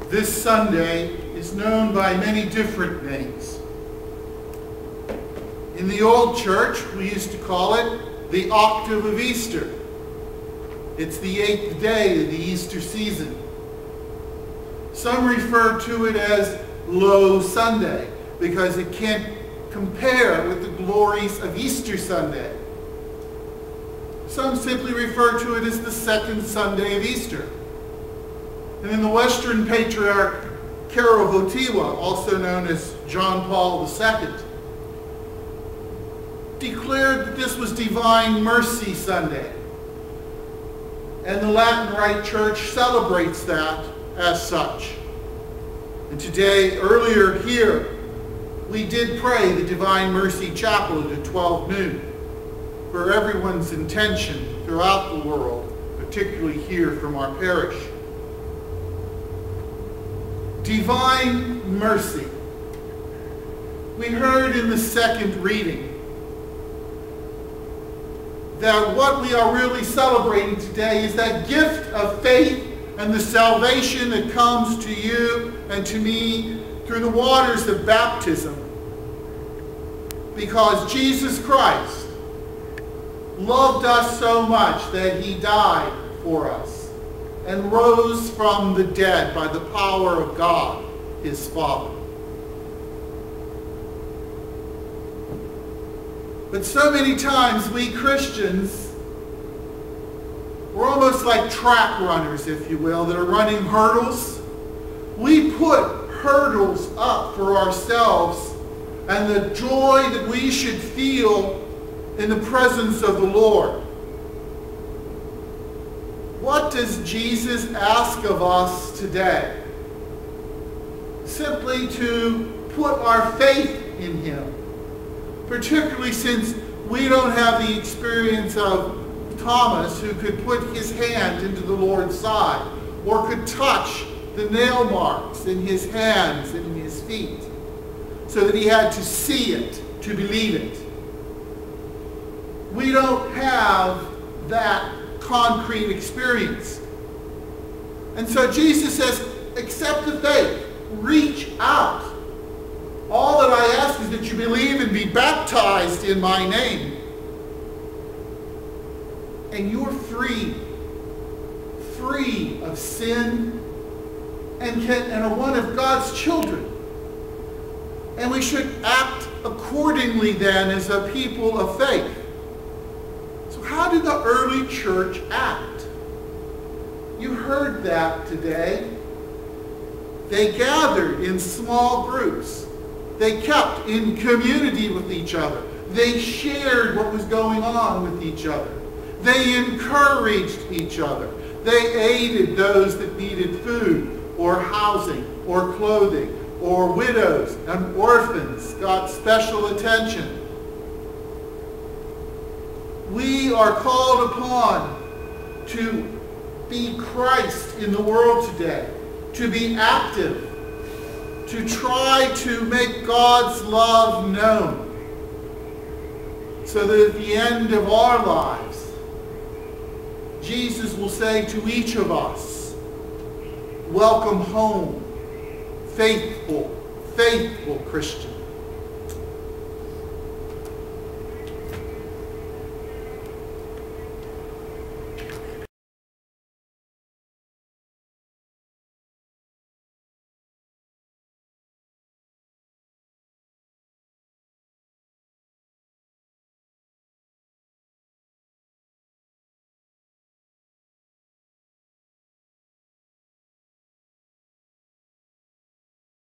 This Sunday is known by many different names. In the old church, we used to call it the Octave of Easter. It's the 8th day of the Easter season. Some refer to it as Low Sunday because it can't compare with the glories of Easter Sunday. Some simply refer to it as the second Sunday of Easter. And in the Western Patriarch Votiva, also known as John Paul II, declared that this was Divine Mercy Sunday. And the Latin Rite Church celebrates that as such. And today, earlier here, we did pray the Divine Mercy Chapel at 12 noon for everyone's intention throughout the world, particularly here from our parish. Divine mercy. We heard in the second reading that what we are really celebrating today is that gift of faith and the salvation that comes to you and to me through the waters of baptism. Because Jesus Christ loved us so much that he died for us and rose from the dead by the power of God, his Father. But so many times we Christians, we're almost like track runners, if you will, that are running hurdles. We put hurdles up for ourselves and the joy that we should feel in the presence of the Lord. What does Jesus ask of us today? Simply to put our faith in him. Particularly since we don't have the experience of Thomas, who could put his hand into the Lord's side or could touch the nail marks in his hands and in his feet, so that he had to see it to believe it. We don't have that concrete experience. And so Jesus says, accept the faith, reach out. All that I ask is that you believe and be baptized in my name. And you're free. Free of sin and are one of God's children. And we should act accordingly then as a people of faith. So how did the early church act? You heard that today. They gathered in small groups. They kept in community with each other. They shared what was going on with each other. They encouraged each other. They aided those that needed food or housing or clothing, or widows and orphans got special attention. We are called upon to be Christ in the world today, to be active, to try to make God's love known, so that at the end of our lives, Jesus will say to each of us, welcome home, faithful, faithful Christian.